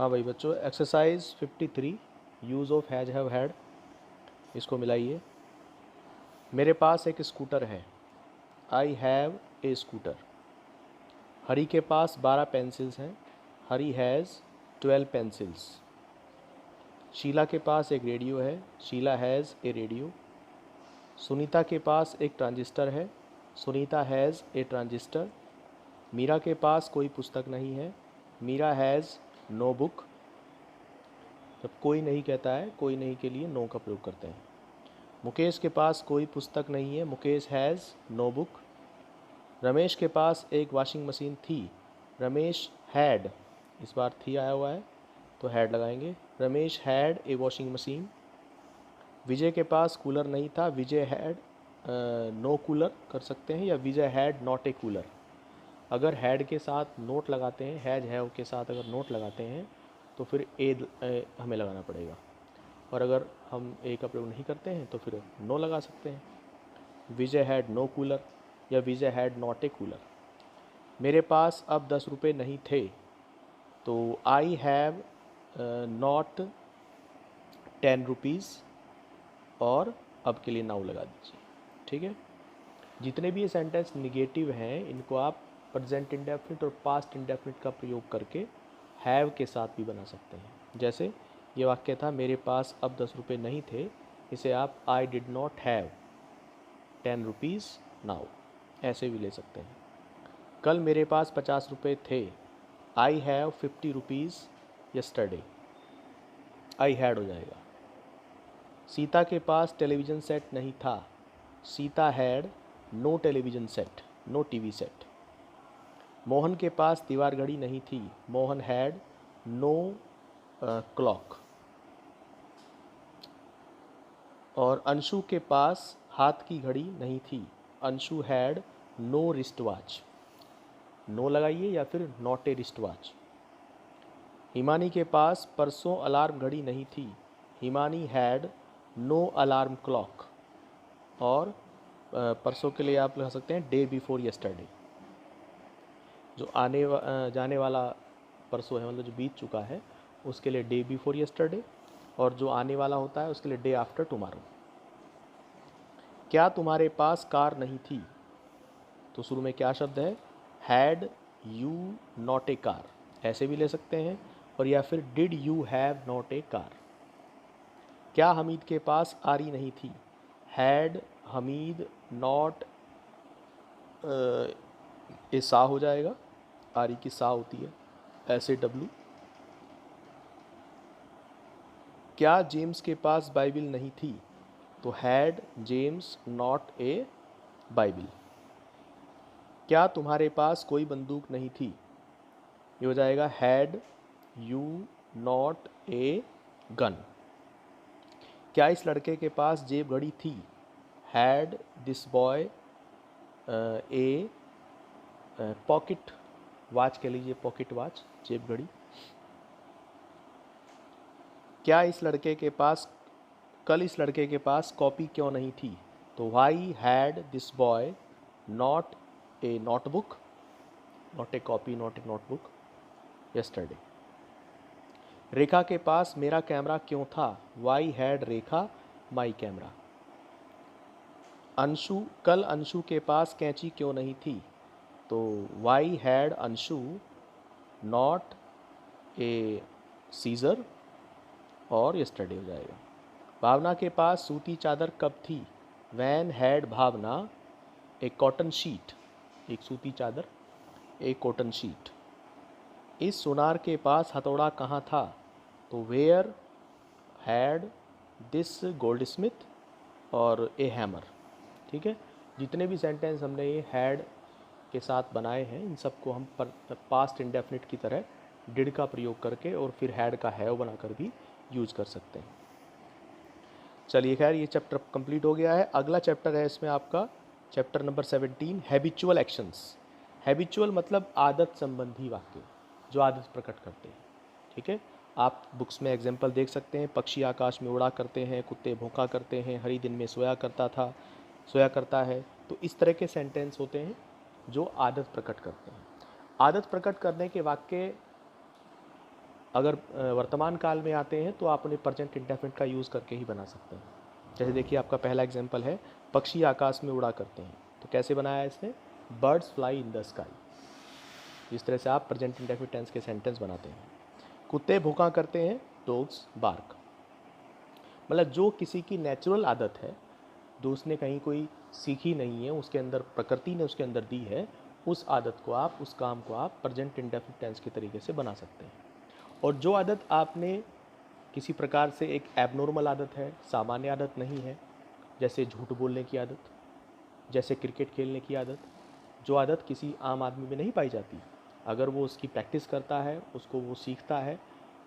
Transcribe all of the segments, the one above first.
हाँ भाई बच्चों, exercise 53 use of has have had, इसको मिलाइए। मेरे पास एक स्कूटर है, आई हैव ए स्कूटर। हरी के पास 12 पेंसिल्स हैं, हरी हैज़ 12 पेंसिल्स। शीला के पास एक रेडियो है, Sheela has a radio. Sunita के पास एक ट्रांजिस्टर है, Sunita has a transistor. Meera के पास कोई पुस्तक नहीं है, मीरा हैज़ नो बुक। जब कोई नहीं कहता है, कोई नहीं के लिए नो का प्रयोग करते हैं। मुकेश के पास कोई पुस्तक नहीं है, Mukesh has no book. Ramesh के पास एक वॉशिंग मशीन थी, रमेश हैड, इस बार थी आया हुआ है तो हैड लगाएंगे, Ramesh had a washing machine. Vijay के पास कूलर नहीं था, विजय हैड नो कूलर कर सकते हैं, या विजय हैड नॉट ए कूलर। अगर हैड के साथ नोट लगाते हैं, हैज हैव के साथ अगर नोट लगाते हैं तो फिर ए हमें लगाना पड़ेगा, और अगर हम ए का प्रयोग नहीं करते हैं तो फिर नो लगा सकते हैं। विजय हैड नो कूलर या विजय हैड नॉट ए कूलर। मेरे पास अब 10 रुपये नहीं थे, तो आई हैव नॉट 10 रुपीज़, और अब के लिए नाउ लगा दीजिए। ठीक है, जितने भी ये सेंटेंस निगेटिव हैं इनको आप प्रेजेंट इंडेफिनिट और पास्ट इंडेफिनिट का प्रयोग करके हैव के साथ भी बना सकते हैं। जैसे ये वाक्य था, मेरे पास अब 10 रुपये नहीं थे, इसे आप I did not have 10 rupees now, ऐसे भी ले सकते हैं। कल मेरे पास 50 रुपये थे, I have 50 rupees yesterday, I had हो जाएगा। सीता के पास टेलीविज़न सेट नहीं था, Sita had no television set, no TV set. Mohan के पास दीवार घड़ी नहीं थी, मोहन हैड नो क्लॉक। और अंशु के पास हाथ की घड़ी नहीं थी, Anshu had no wrist watch, no लगाइए या फिर not a wrist watch. Himani के पास परसों अलार्म घड़ी नहीं थी, Himani had no alarm clock. और परसों के लिए आप लगा सकते हैं डे बिफोर यस्टरडे। जो जाने वाला परसों है, मतलब जो बीत चुका है, उसके लिए डे बिफोर यस्टरडे, और जो आने वाला होता है उसके लिए डे आफ्टर टुमारो। क्या तुम्हारे पास कार नहीं थी, तो शुरू में क्या शब्द है, had you not a car, ऐसे भी ले सकते हैं, और या फिर did you have not a car. क्या हमीद के पास आरी नहीं थी, हैड हमीद नॉट ए सा हो जाएगा, आरी की सा होती है, ऐसे डब्लू। क्या जेम्स के पास बाइबिल नहीं थी, तो had James not a Bible. क्या तुम्हारे पास कोई बंदूक नहीं थी, ये हो जाएगा had you not a gun. क्या इस लड़के के पास जेब घड़ी थी, had this boy A pocket watch, कह लीजिए पॉकेट वॉच, जेब घड़ी। क्या इस लड़के के पास कल इस लड़के के पास कॉपी क्यों नहीं थी, तो why had this boy not a notebook, not a copy, not a notebook yesterday. Rekha के पास मेरा कैमरा क्यों था, why had Rekha my camera. कल अंशु के पास कैंची क्यों नहीं थी, तो why had Anshu not a scissor, और यस्टरडे हो जाएगा। भावना के पास सूती चादर कब थी, when had Bhavna a cotton sheet, एक सूती चादर, एक कॉटन शीट। इस सुनार के पास हथौड़ा कहाँ था, तो where had this goldsmith, और ए हैमर। ठीक है, जितने भी सेंटेंस हमने ये हैड के साथ बनाए हैं, इन सबको हम पास्ट इंडेफिनिट की तरह डिड का प्रयोग करके और फिर हैड का हैव बनाकर भी यूज कर सकते हैं। चलिए खैर, ये चैप्टर कंप्लीट हो गया है। अगला चैप्टर है इसमें आपका chapter number 17, habitual actions. Habitual मतलब आदत संबंधी वाक्य, जो आदत प्रकट करते हैं। ठीक है, आप बुक्स में एग्जाम्पल देख सकते हैं, पक्षी आकाश में उड़ा करते हैं, कुत्ते भौंका करते हैं, हरी दिन में सोया करता है। तो इस तरह के सेंटेंस होते हैं जो आदत प्रकट करते हैं। आदत प्रकट करने के वाक्य अगर वर्तमान काल में आते हैं तो आप उन्हें प्रेजेंट इंडेफिनिट का यूज़ करके ही बना सकते हैं। जैसे देखिए आपका पहला एग्जांपल है, पक्षी आकाश में उड़ा करते हैं, तो कैसे बनाया है इसने, birds fly in the sky. इस तरह से आप प्रेजेंट इंडेफिनिट टेंस के सेंटेंस बनाते हैं। कुत्ते भौंका करते हैं, डॉग्स बार्क। मतलब जो किसी की नेचुरल आदत है, जो उसने कहीं कोई सीखी नहीं है, उसके अंदर प्रकृति ने उसके अंदर दी है, उस आदत को आप, उस काम को आप प्रेजेंट इंडेफिनिट टेंस के तरीके से बना सकते हैं। और जो आदत आपने किसी प्रकार से एक एबनॉर्मल आदत है, सामान्य आदत नहीं है, जैसे झूठ बोलने की आदत, जैसे क्रिकेट खेलने की आदत, जो आदत किसी आम आदमी में नहीं पाई जाती, अगर वो उसकी प्रैक्टिस करता है, उसको वो सीखता है,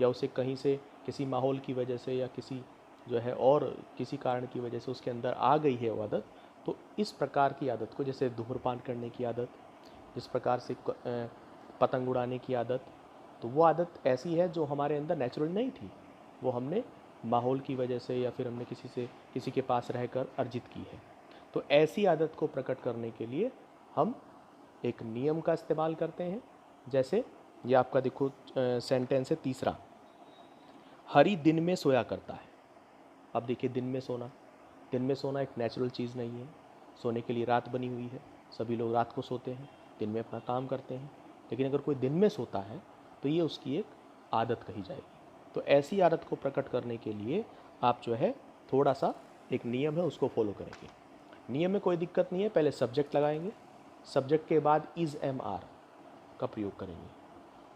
या उसे कहीं से किसी माहौल की वजह से या किसी जो है और किसी कारण की वजह से उसके अंदर आ गई है वो आदत, तो इस प्रकार की आदत को, जैसे धूम्रपान करने की आदत, जिस प्रकार से पतंग उड़ाने की आदत, तो वो आदत ऐसी है जो हमारे अंदर नेचुरल नहीं थी, वो हमने माहौल की वजह से या फिर हमने किसी के पास रहकर अर्जित की है। तो ऐसी आदत को प्रकट करने के लिए हम एक नियम का इस्तेमाल करते हैं। जैसे ये आपका देखो सेंटेंस है तीसरा, हरी दिन में सोया करता है। अब देखिए दिन में सोना एक नेचुरल चीज़ नहीं है। सोने के लिए रात बनी हुई है, सभी लोग रात को सोते हैं, दिन में अपना काम करते हैं। लेकिन अगर कोई दिन में सोता है तो ये उसकी एक आदत कही जाएगी। तो ऐसी आदत को प्रकट करने के लिए आप जो है थोड़ा सा एक नियम है उसको फॉलो करेंगे। नियम में कोई दिक्कत नहीं है, पहले सब्जेक्ट लगाएंगे, सब्जेक्ट के बाद इज़ एम आर का प्रयोग करेंगे।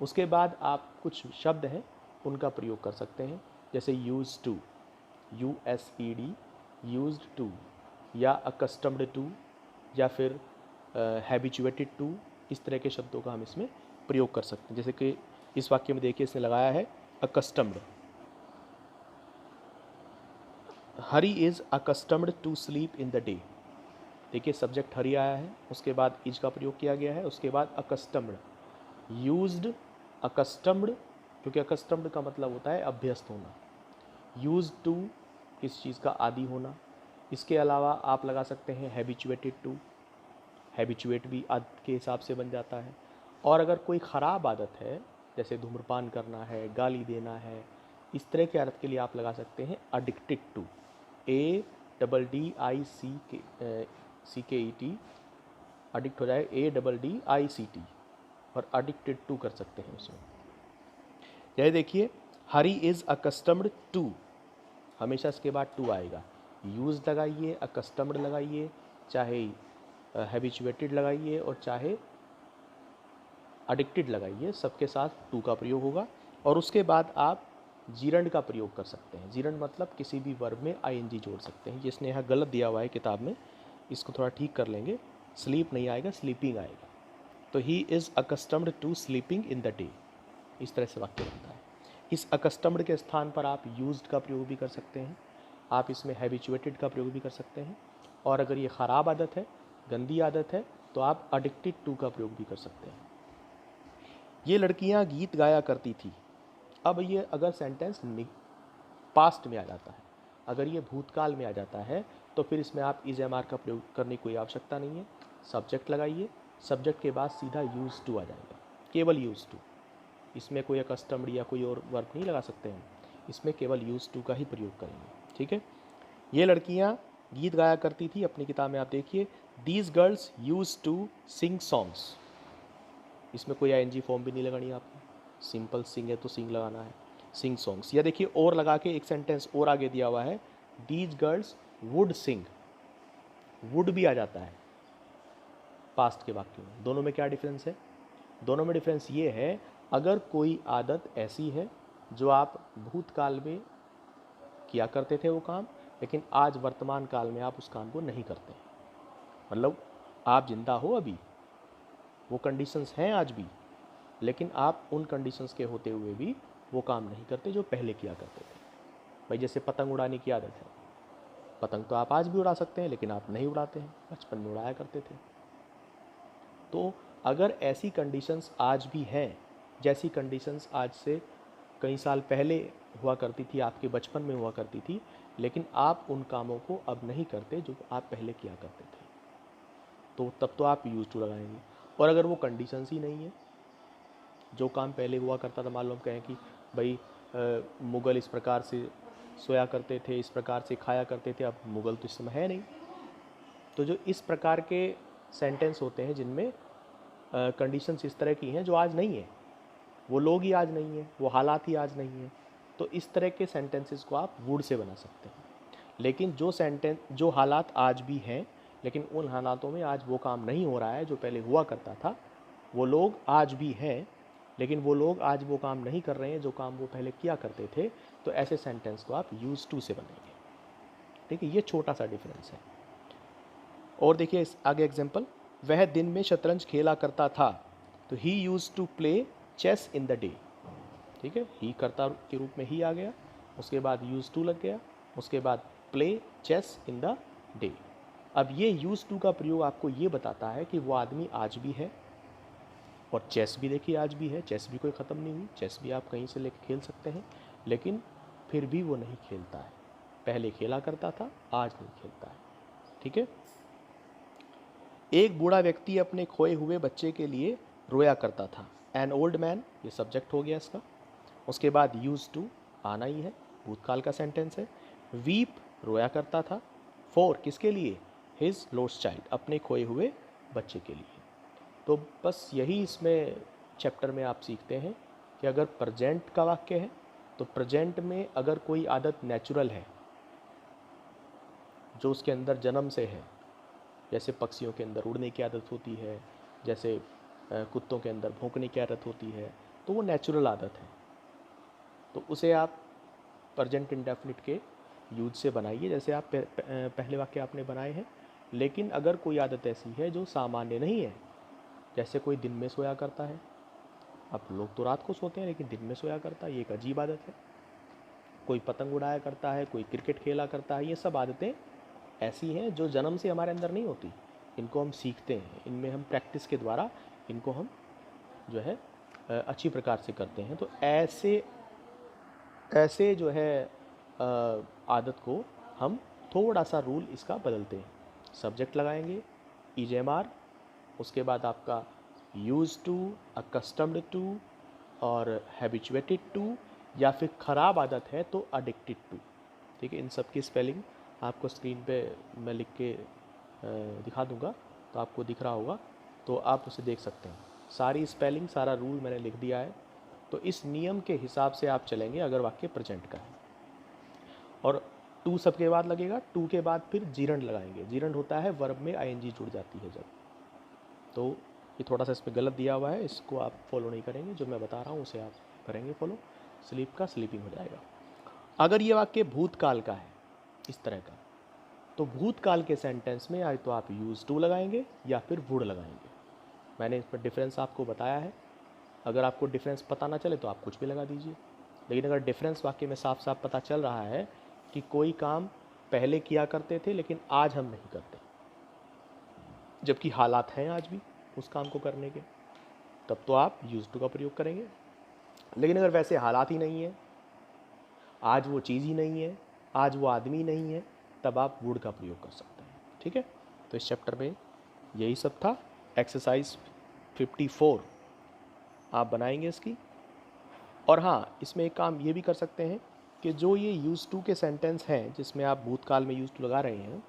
उसके बाद आप कुछ शब्द हैं उनका प्रयोग कर सकते हैं, जैसे use to, USED, used to, या अकस्टम्ड टू, या फिर हैबिचुएटेड टू, इस तरह के शब्दों का हम इसमें प्रयोग कर सकते हैं। जैसे कि इस वाक्य में देखिए इसने लगाया है accustomed, Hari is accustomed to sleep in the day. देखिए सब्जेक्ट हरी आया है, उसके बाद इज का प्रयोग किया गया है, उसके बाद अकस्टम्ड, यूज्ड, अकस्टम्ड, क्योंकि अकस्टम्ड का मतलब होता है अभ्यस्त होना, यूज्ड टू किस चीज़ का आदी होना। इसके अलावा आप लगा सकते हैं हैबिचुएटेड टू, हैबिचुएट भी आदत के हिसाब से बन जाता है। और अगर कोई ख़राब आदत है, जैसे धूम्रपान करना है, गाली देना है, इस तरह की आदत के लिए आप लगा सकते हैं अडिक्टेड टू, ADDICT, अडिक्ट हो जाए ADDICT, और अडिक्टेड टू कर सकते हैं उसमें। यह देखिए हरी इज़ अकस्टम्ड टू, हमेशा इसके बाद टू आएगा। यूज़ लगाइए, अकस्टम्ड लगाइए, चाहे हैबिचुएटेड लगाइए और चाहे एडिक्टेड लगाइए, सबके साथ टू का प्रयोग होगा। और उसके बाद आप जीरंड का प्रयोग कर सकते हैं। जीरंड मतलब किसी भी वर्ब में आईएनजी जोड़ सकते हैं। जिसने यहाँ गलत दिया हुआ है किताब में, इसको थोड़ा ठीक कर लेंगे। स्लीप नहीं आएगा, स्लीपिंग आएगा। तो he is accustomed to sleeping in the day, इस तरह से वाक्य बनता है। इस अकस्टम्ड के स्थान पर आप यूज्ड का प्रयोग भी कर सकते हैं, आप इसमें हैबिचुएटेड का प्रयोग भी कर सकते हैं। और अगर ये ख़राब आदत है, गंदी आदत है, तो आप अडिक्टेड टू का प्रयोग भी कर सकते हैं। ये लड़कियां गीत गाया करती थी। अब ये अगर सेंटेंस पास्ट में आ जाता है, अगर ये भूतकाल में आ जाता है, तो फिर इसमें आप इज एम आर का प्रयोग करने की कोई आवश्यकता नहीं है। सब्जेक्ट लगाइए, सब्जेक्ट के बाद सीधा यूज टू आ जाएगा, केवल यूज टू। इसमें कोई अकस्टम्ड या कोई और वर्ब नहीं लगा सकते हैं, इसमें केवल यूज टू का ही प्रयोग करेंगे। ठीक है। ये लड़कियां गीत गाया करती थी, अपनी किताब में आप देखिए, these girls use to sing songs. इसमें कोई आईएनजी फॉर्म भी नहीं लगानी आपको, सिंपल सिंग है तो सिंग लगाना है, सिंग सॉन्ग्स। या देखिए और लगा के एक सेंटेंस और आगे दिया हुआ है, these girls would Singh. Would भी आ जाता है पास्ट के वाक्य में। दोनों में क्या डिफरेंस है? दोनों में डिफरेंस ये है, अगर कोई आदत ऐसी है जो आप भूतकाल में किया करते थे वो काम, लेकिन आज वर्तमान काल में आप उस काम को नहीं करते, मतलब आप जिंदा हो अभी, वो कंडीशंस हैं आज भी, लेकिन आप उन कंडीशंस के होते हुए भी वो काम नहीं करते जो पहले किया करते थे। भाई जैसे पतंग उड़ाने की आदत है, पतंग तो आप आज भी उड़ा सकते हैं, लेकिन आप नहीं उड़ाते हैं, बचपन में उड़ाया करते थे। तो अगर ऐसी कंडीशंस आज भी हैं, जैसी कंडीशंस आज से कई साल पहले हुआ करती थी, आपके बचपन में हुआ करती थी, लेकिन आप उन कामों को अब नहीं करते जो आप पहले किया करते थे, तो तब तो आप यूज टू लगाएंगे। और अगर वो कंडीशंस ही नहीं है, जो काम पहले हुआ करता था, मान लो हम कहें कि भाई मुग़ल इस प्रकार से सोया करते थे, इस प्रकार से खाया करते थे, अब मुग़ल तो इस समय है नहीं। तो जो इस प्रकार के सेंटेंस होते हैं जिनमें कंडीशंस इस तरह की हैं जो आज नहीं है, वो लोग ही आज नहीं है, वो हालात ही आज नहीं है, तो इस तरह के सेंटेंसेस को आप वुड से बना सकते हैं। लेकिन जो हालात आज भी हैं, लेकिन उन हालातों में आज वो काम नहीं हो रहा है जो पहले हुआ करता था, वो लोग आज भी हैं लेकिन वो लोग आज वो काम नहीं कर रहे हैं जो काम वो पहले किया करते थे, तो ऐसे सेंटेंस को आप यूज टू से बनाएंगे। ठीक है, ये छोटा सा डिफरेंस है। और देखिए इस आगे एग्जाम्पल, वह दिन में शतरंज खेला करता था, तो he use to play chess in the day. ठीक है, ही कर्ता के रूप में ही आ गया, उसके बाद यूज टू लग गया, उसके बाद play chess in the day. अब ये यूज टू का प्रयोग आपको ये बताता है कि वो आदमी आज भी है, और चेस भी देखिए आज भी है, चेस भी कोई ख़त्म नहीं हुई, चेस भी आप कहीं से लेकर खेल सकते हैं, लेकिन फिर भी वो नहीं खेलता है। पहले खेला करता था, आज नहीं खेलता है। ठीक है, एक बूढ़ा व्यक्ति अपने खोए हुए बच्चे के लिए रोया करता था। एन ओल्ड मैन, ये सब्जेक्ट हो गया इसका। उसके बाद यूज टू आना ही है, भूतकाल का सेंटेंस है। वीप, रोया करता था। फॉर, किसके लिए? हिज लॉस्ट चाइल्ड, अपने खोए हुए बच्चे के लिए। तो बस यही इसमें चैप्टर में आप सीखते हैं कि अगर प्रेजेंट का वाक्य है तो प्रेजेंट में अगर कोई आदत नेचुरल है जो उसके अंदर जन्म से है, जैसे पक्षियों के अंदर उड़ने की आदत होती है, जैसे कुत्तों के अंदर भौंकने की आदत होती है, तो वो नेचुरल आदत है, तो उसे आप प्रेजेंट इंडेफिनिट के यूज से बनाइए, जैसे आप पहले वाक्य आपने बनाए हैं। लेकिन अगर कोई आदत ऐसी है जो सामान्य नहीं है, जैसे कोई दिन में सोया करता है, अब लोग तो रात को सोते हैं लेकिन दिन में सोया करता है, ये एक अजीब आदत है। कोई पतंग उड़ाया करता है, कोई क्रिकेट खेला करता है, ये सब आदतें ऐसी हैं जो जन्म से हमारे अंदर नहीं होती, इनको हम सीखते हैं, इनमें हम प्रैक्टिस के द्वारा इनको हम जो है अच्छी प्रकार से करते हैं। तो ऐसे जो है आदत को हम थोड़ा सा रूल इसका बदलते हैं। सब्जेक्ट लगाएंगे EJMR, उसके बाद आपका यूज टू, अकस्टम्ड टू और हैबिचुएटेड टू, या फिर ख़राब आदत है तो अडिक्टेड टू। ठीक है, इन सब की स्पेलिंग आपको स्क्रीन पे मैं लिख के दिखा दूंगा, तो आपको दिख रहा होगा, तो आप उसे देख सकते हैं। सारी स्पेलिंग, सारा रूल मैंने लिख दिया है, तो इस नियम के हिसाब से आप चलेंगे अगर वाक्य प्रेजेंट का है। और टू सबके बाद लगेगा, टू के बाद फिर जीरंड लगाएंगे। जीरंड होता है वर्ब में ING जुड़ जाती है जब, तो ये थोड़ा सा इसमें गलत दिया हुआ है, इसको आप फॉलो नहीं करेंगे, जो मैं बता रहा हूँ उसे आप करेंगे फॉलो। स्लीप का स्लीपिंग हो जाएगा। अगर ये वाक्य भूतकाल का है इस तरह का, तो भूतकाल के सेंटेंस में या तो आप यूज टू लगाएंगे या फिर वुड लगाएंगे। मैंने इस पर डिफरेंस आपको बताया है, अगर आपको डिफरेंस पता ना चले तो आप कुछ भी लगा दीजिए। लेकिन अगर डिफरेंस वाक्य में साफ साफ पता चल रहा है कि कोई काम पहले किया करते थे लेकिन आज हम नहीं करते, जबकि हालात हैं आज भी उस काम को करने के, तब तो आप यूज टू का प्रयोग करेंगे। लेकिन अगर वैसे हालात ही नहीं है, आज वो चीज़ ही नहीं है, आज वो आदमी नहीं है, तब आप वुड का प्रयोग कर सकते हैं। ठीक है, तो इस चैप्टर में यही सब था। एक्सरसाइज 54 आप बनाएंगे इसकी। और हाँ, इसमें एक काम ये भी कर सकते हैं कि जो ये यूज टू के सेंटेंस हैं जिसमें आप भूतकाल में यूज टू लगा रहे हैं,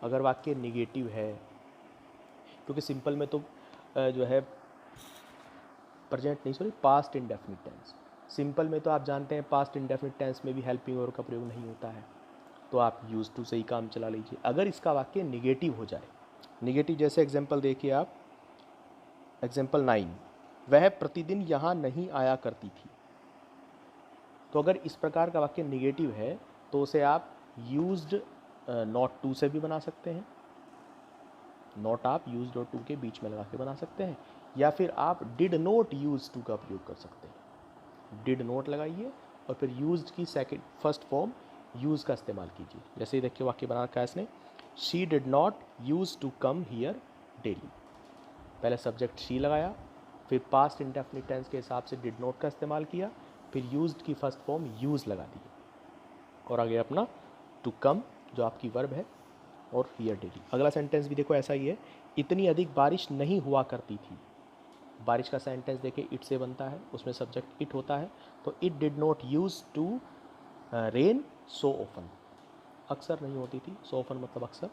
अगर वाक्य निगेटिव है, क्योंकि सिंपल में तो जो है पास्ट इंडेफिनिट टेंस, सिंपल में तो आप जानते हैं पास्ट इंडेफिनिट टेंस में भी हेल्पिंग वर्ब का प्रयोग नहीं होता है, तो आप यूज टू से ही काम चला लीजिए। अगर इसका वाक्य निगेटिव हो जाए, निगेटिव जैसे एग्जांपल देखिए आप, एग्जांपल 9, वह प्रतिदिन यहाँ नहीं आया करती थी। तो अगर इस प्रकार का वाक्य निगेटिव है तो उसे आप यूज्ड नॉट टू से भी बना सकते हैं। नॉट आप यूज्ड और टू के बीच में लगा के बना सकते हैं, या फिर आप डिड नॉट यूज टू का प्रयोग कर सकते हैं। डिड नॉट लगाइए और फिर यूज्ड की फर्स्ट फॉर्म यूज का इस्तेमाल कीजिए। जैसे ही देखिए वाक्य बना रखा है इसने, she did not use to come here daily. पहले सब्जेक्ट शी लगाया, फिर पास्ट इंडेफिनिट टेंस के हिसाब से डिड नॉट का इस्तेमाल किया, फिर यूज्ड की फर्स्ट फॉर्म यूज लगा दी, और आगे अपना टू कम जो आपकी वर्ब है, और हियर डेली। अगला सेंटेंस भी देखो ऐसा ही है, इतनी अधिक बारिश नहीं हुआ करती थी। बारिश का सेंटेंस देखिए इट से बनता है, उसमें सब्जेक्ट इट होता है, तो it did not use to rain so often, अक्सर नहीं होती थी, सो ऑफन मतलब अक्सर।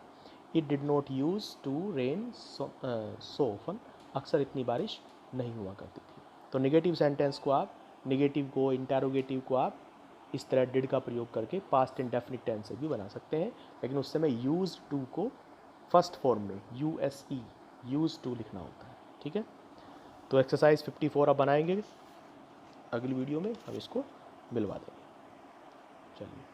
It did not use to rain so often, अक्सर इतनी बारिश नहीं हुआ करती थी। तो नेगेटिव सेंटेंस को आप, नेगेटिव को, इंटेरोगेटिव को आप इस तरह डिड का प्रयोग करके पास्ट इंडेफिनिट टेंस से भी बना सकते हैं, लेकिन उस समय यूज टू को फर्स्ट फॉर्म में USE यूज टू लिखना होता है। ठीक है, तो एक्सरसाइज 54 अब बनाएंगे, अगली वीडियो में हम इसको मिलवा देंगे। चलिए।